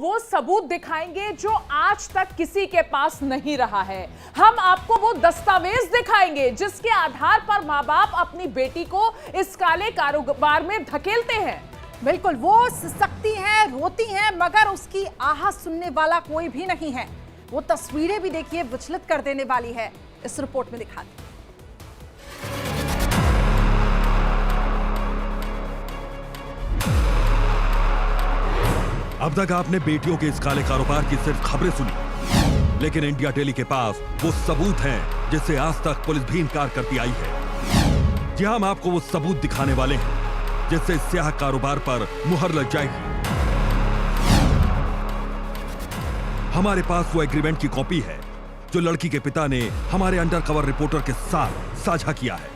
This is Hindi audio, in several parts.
वो सबूत दिखाएंगे जो आज तक किसी के पास नहीं रहा है। हम आपको वो दस्तावेज दिखाएंगे जिसके आधार पर माँ बाप अपनी बेटी को इस काले कारोबार में धकेलते हैं। बिल्कुल, वो सिसकती हैं, रोती हैं, मगर उसकी आह सुनने वाला कोई भी नहीं है। वो तस्वीरें भी देखिए विचलित कर देने वाली है। इस रिपोर्ट में दिखाते हैं। अब तक आपने बेटियों के इस काले कारोबार की सिर्फ खबरें सुनी, लेकिन इंडिया टेली के पास वो सबूत हैं जिससे आज तक पुलिस भी इनकार करती आई है। जी हम आपको वो सबूत दिखाने वाले हैं जिससे स्याह कारोबार पर मुहर लग जाएगी। हमारे पास वो एग्रीमेंट की कॉपी है जो लड़की के पिता ने हमारे अंडरकवर रिपोर्टर के साथ साझा किया है।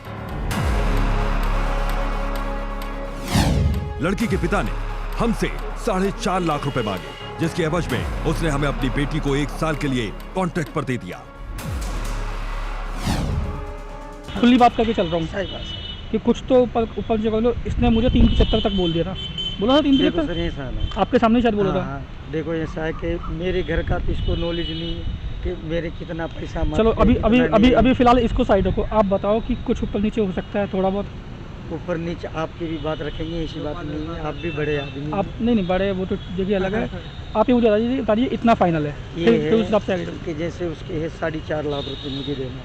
लड़की के पिता ने हमसे 4.5 लाख रुपए मांगे, जिसके एवज में उसने हमें अपनी बेटी को 1 साल के लिए कॉन्ट्रैक्ट पर दे दिया। खुली बात करके चल रहा हूँ कि कुछ तो ऊपर जगह लो। इसने मुझे 375 तक बोल दिया था। बोला था 375 आपके सामने शायद बोला था। देखो ऐसा है कि मेरे घर का तो इसको नॉलेज नहीं है कि मेरे कितना पैसा। चलो अभी फिलहाल इसको साइड रखो। आप बताओ कि कुछ ऊपर नीचे हो सकता है, थोड़ा बहुत ऊपर नीचे आपकी भी बात रखेंगे, ऐसी बात नहीं है। आप भी बड़े आदमी। आप नहीं बड़े, वो तो जगह अलग है। आप ये मुझे बताइए इतना फाइनल है ये उस हिसाब से आगे कि जैसे उसके है 4.5 लाख रुपए मुझे देना।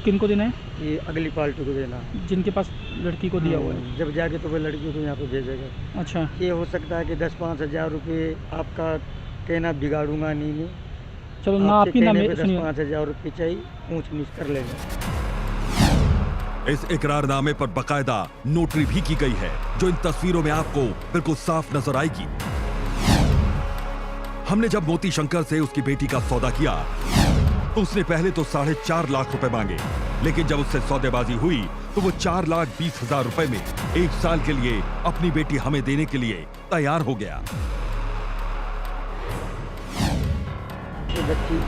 किन को देना है? ये अगली पार्टी को देना, जिनके पास लड़की को दिया हुआ है। जब जाके तो वो लड़की को यहाँ पे भेजेगा। अच्छा, ये हो सकता है कि 10-5 हज़ार रुपये आपका कहना बिगाड़ूंगा नहीं। चलो ना आपकी ना मेरी। 10-5 हज़ार रुपये चाहिए, ऊँच नीच कर लेंगे। इस इकरारनामे पर बकायदा नोटरी भी की गई है जो इन तस्वीरों में आपको बिल्कुल साफ नजर आएगी। हमने जब मोती शंकर से उसकी बेटी का सौदा किया तो उसने पहले तो 4.5 लाख रुपए मांगे, लेकिन जब उससे सौदेबाजी हुई तो वो 4,20,000 रुपए में 1 साल के लिए अपनी बेटी हमें देने के लिए तैयार हो गया। बच्ची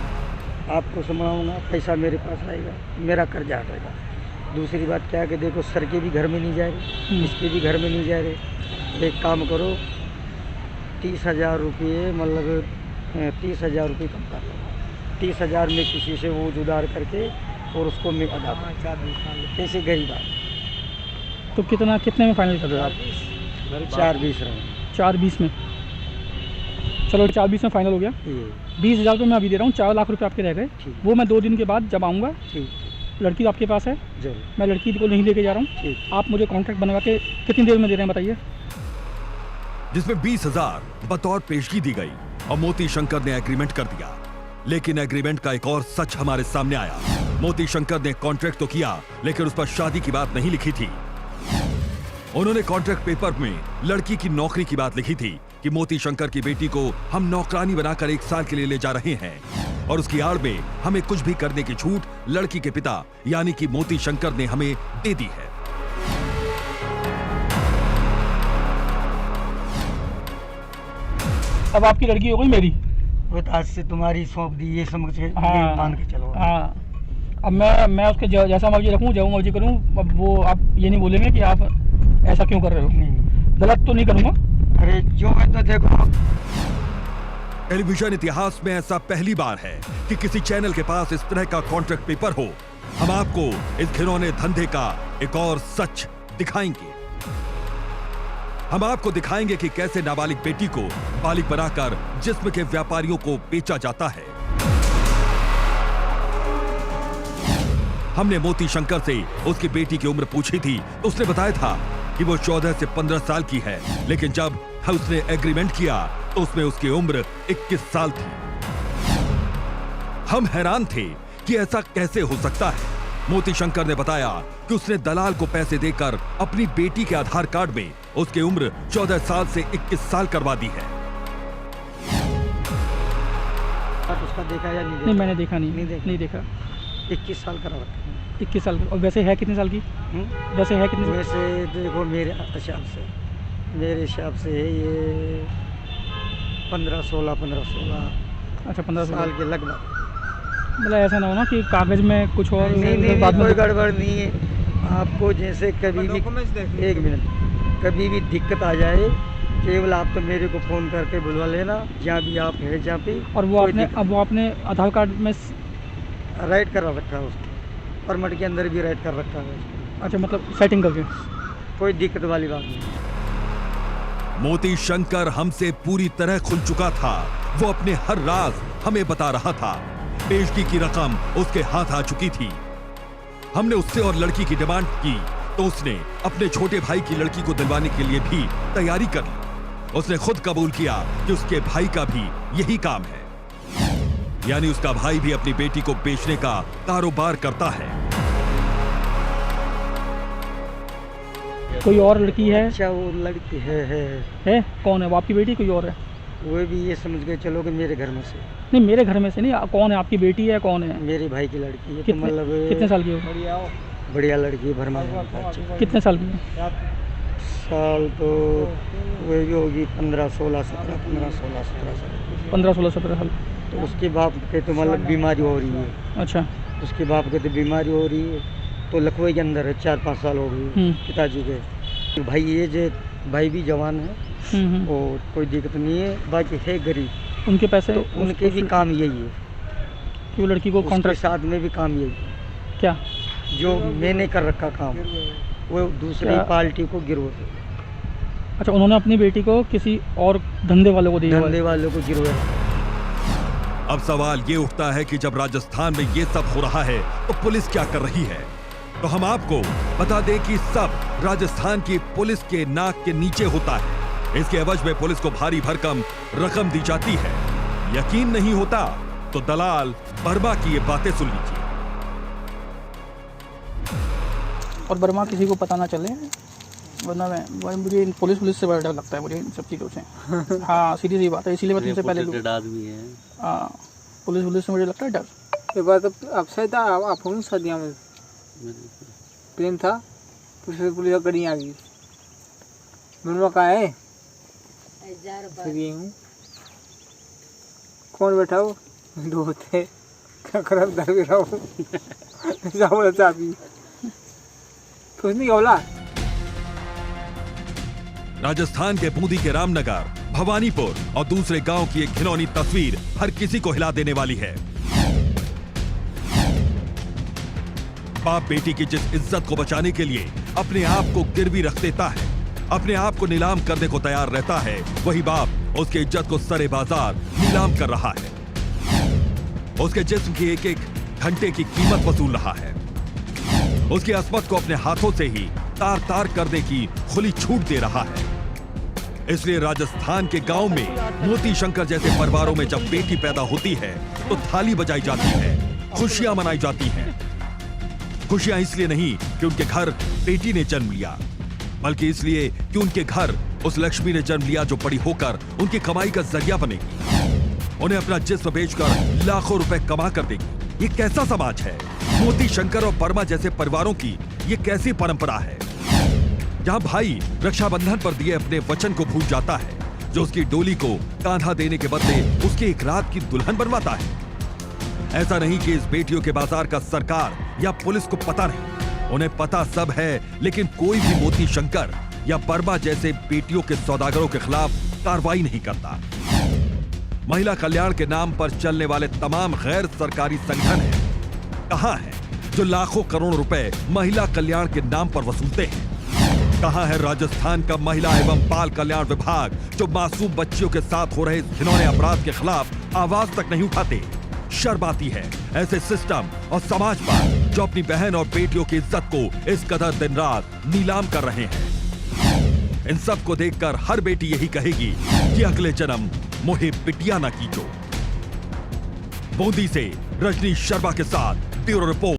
आपको संभालूंगा, पैसा मेरे पास आएगा, मेरा कर्जा हटेगा। दूसरी बात क्या है कि देखो सर के भी घर में नहीं जा रहे, इसके भी घर में नहीं जा रहे। एक काम करो, 30,000 रुपये, मतलब 30,000 रुपये कम कर लो। 30,000 में किसी से वो उधार करके और उसको मैं अदा कर, ऐसे गरीब आदमी। तो कितने में फाइनल कर रहे हो आप? 4,20 रहे। 4,20 में? चलो 4,20 में फाइनल हो गया। 20,000 रुपये मैं अभी दे रहा हूँ। 4 लाख रुपये आपके रह गए। वो मैं 2 दिन के बाद जब आऊँगा, लड़की आपके पास है, मैं लड़की को नहीं लेके जा रहा हूँ। आप मुझे कॉन्ट्रैक्ट बनवा के कितनी देर में दे रहे हैं बताइए? जिसमें 20,000 बतौर पेशगी दी गई और मोती शंकर ने एग्रीमेंट कर दिया। लेकिन एग्रीमेंट का एक और सच हमारे सामने आया। मोती शंकर ने कॉन्ट्रैक्ट तो किया, लेकिन उस पर शादी की बात नहीं लिखी थी। उन्होंने कॉन्ट्रैक्ट पेपर में लड़की की नौकरी की बात लिखी थी कि मोती शंकर की बेटी को हम नौकरानी बनाकर 1 साल के लिए ले जा रहे हैं, और उसकी आड़ में हमें कुछ भी करने की छूट लड़की के पिता यानी कि मोती शंकर ने हमें दे दी है। अब आपकी लड़की हो गई मेरी। वो आज से तुम्हारी सौंप दी, ये समझ के मान के चलो। हाँ, अब मैं उसके जैसा मर्जी रखूँ, जो मर्जी करूँ। अब वो आप ये नहीं बोलेंगे कि आप ऐसा क्यों कर रहे हो? नहीं, गलत तो नहीं करूँगा। अरे क्यों है तो देखो, टेलीविजन इतिहास में ऐसा पहली बार है कि किसी चैनल के पास इस तरह का कॉन्ट्रैक्ट पेपर हो। हम आपको इस घिनौने धंधे का एक और सच दिखाएंगे। हम आपको दिखाएंगे कि कैसे नाबालिग बेटी को बालिग बनाकर जिस्म के व्यापारियों को बेचा जाता है। हमने मोती शंकर से उसकी बेटी की उम्र पूछी थी तो उसने बताया था कि वो 14 से 15 साल की है, लेकिन जब उसने एग्रीमेंट किया तो उसमें उसकी उम्र 21 साल थी। हम हैरान थे कि ऐसा कैसे हो सकता है। मोती शंकर ने बताया कि उसने दलाल को पैसे देकर अपनी बेटी के आधार कार्ड में उसकी उम्र 14 साल से 21 साल करवा दी है। उसका देखा या नहीं? मैंने देखा नहीं देखा। 21 साल करा रखा है। 21 साल। और वैसे है कितने साल की? वैसे है कितने? वैसे देखो मेरे हिसाब से है ये 15-16। अच्छा, 15 साल के लगभग। मतलब ऐसा ना हो ना कि कागज में कुछ और नहीं, कोई गड़बड़ नहीं है। आपको जैसे कभी भी, एक मिनट, कभी भी दिक्कत आ जाए केवल आप तो मेरे को फ़ोन करके बुलवा लेना, जहाँ भी आप है, जहाँ पे। और वो कोई आपने दिक्कत- अब वो आपने आधार कार्ड में राइट करा रखा है उसको, परमिट के अंदर भी राइट कर रखा है उसको। अच्छा मतलब सेटिंग करके। कोई दिक्कत वाली बात नहीं। मोती शंकर हमसे पूरी तरह खुल चुका था। वो अपने हर राज हमें बता रहा था। पेशगी की रकम उसके हाथ आ चुकी थी। हमने उससे और लड़की की डिमांड की तो उसने अपने छोटे भाई की लड़की को दिलवाने के लिए भी तैयारी कर ली। उसने खुद कबूल किया कि उसके भाई का भी यही काम है, यानी उसका भाई भी अपनी बेटी को बेचने का कारोबार करता है। कोई और लड़की है? अच्छा, वो लड़की है? कौन है वो? आपकी बेटी कोई और है? वो भी ये समझ के चलो कि मेरे घर में से। नहीं, मेरे घर में से नहीं। कौन है? आपकी बेटी है? कौन है? मेरे भाई की लड़की है। तो कितने मतलब कितने साल की हो? बढ़िया लड़की है, भरमा कितने साल की है? साल तो वो भी होगी 15-16 17 15-16 17 साल। 15-16 17 साल। तो उसके बाप के तो मतलब बीमारी हो रही है। अच्छा। उसके बाप के तो बीमारी हो रही है, तो लखनऊ के अंदर है। 4-5 साल हो गई पिताजी के। तो भाई ये जो भाई भी जवान है और कोई दिक्कत नहीं है, बाकी है गरीब। उनके पैसे तो उनके भी काम यही है कि वो लड़की को उसके कॉन्ट्रैक्ट साथ में भी काम यही है। क्या? जो मैंने कर रखा काम वो दूसरी क्या? पार्टी को गिरो, अच्छा, उन्होंने अपनी बेटी को किसी और धंधे वालों को दिया हुआ है। धंधे वालों को गिरो। अब सवाल ये उठता है कि जब राजस्थान में ये सब हो रहा है तो पुलिस क्या कर रही है? तो हम आपको बता दें कि सब राजस्थान की पुलिस के नाक के नीचे होता है। इसके एवज में पुलिस को भारी भरकम रकम दी जाती है। यकीन नहीं होता तो दलाल बर्मा की ये बातें सुन लीजिए। और बर्मा किसी को पता ना चले, वरना मुझे पुलिस से बड़ा डर लगता है मुझे इन सब चीज़ों से। हाँ, सीधी सी बात है, इसीलिए मैं तुमसे पहले आदमी है। हाँ, पुलिस से मुझे लगता है डर। ये बात अब शायद आप हूँ सदिया में प्रेम था, पुलिस गड़ी आ गई। मनवा का है हूँ, कौन बैठा हो? दो होते क्या खराब दर भी रहो कुछ नहीं बोला। राजस्थान के बूंदी के रामनगर, भवानीपुर और दूसरे गांव की एक घिनौनी तस्वीर हर किसी को हिला देने वाली है। बाप बेटी की जिस इज्जत को बचाने के लिए अपने आप को गिरवी रख देता है, अपने आप को नीलाम करने को तैयार रहता है, वही बाप उसकी इज्जत को सरे बाजार नीलाम कर रहा है। उसके जिस्म की एक एक घंटे की कीमत वसूल रहा है। उसकी अस्मत को अपने हाथों से ही तार तार करने की खुली छूट दे रहा है। इसलिए राजस्थान के गांव में मोती शंकर जैसे परिवारों में जब बेटी पैदा होती है तो थाली बजाई जाती है, खुशियां मनाई जाती हैं। खुशियां इसलिए नहीं कि उनके घर बेटी ने जन्म लिया, बल्कि इसलिए कि उनके घर उस लक्ष्मी ने जन्म लिया जो बड़ी होकर उनकी कमाई का जरिया बनेगी, उन्हें अपना जिस्म बेचकर लाखों रुपए कमा कर देगी। ये कैसा समाज है? मोती शंकर और बर्मा जैसे परिवारों की ये कैसी परंपरा है जहां भाई रक्षाबंधन पर दिए अपने वचन को भूल जाता है, जो उसकी डोली को कांधा देने के बदले उसकी एक रात की दुल्हन बनवाता है। ऐसा नहीं कि इस बेटियों के बाजार का सरकार या पुलिस को पता नहीं, उन्हें पता सब है, लेकिन कोई भी मोती शंकर या बर्मा जैसे बेटियों के सौदागरों के खिलाफ कार्रवाई नहीं करता। महिला कल्याण के नाम पर चलने वाले तमाम गैर सरकारी संगठन हैं कहां है जो लाखों करोड़ रुपए महिला कल्याण के नाम पर वसूलते हैं? कहां है राजस्थान का महिला एवं बाल कल्याण विभाग जो मासूम बच्चियों के साथ हो रहे घिनौने अपराध के खिलाफ आवाज तक नहीं उठाते? शर्म आती है ऐसे सिस्टम और समाज पर जो अपनी बहन और बेटियों की इज्जत को इस कदर दिन रात नीलाम कर रहे हैं। इन सब को देखकर हर बेटी यही कहेगी कि अगले जन्म मोहे बिटिया न कीजो। बूंदी से रजनी शर्मा के साथ ब्यूरो रिपोर्ट।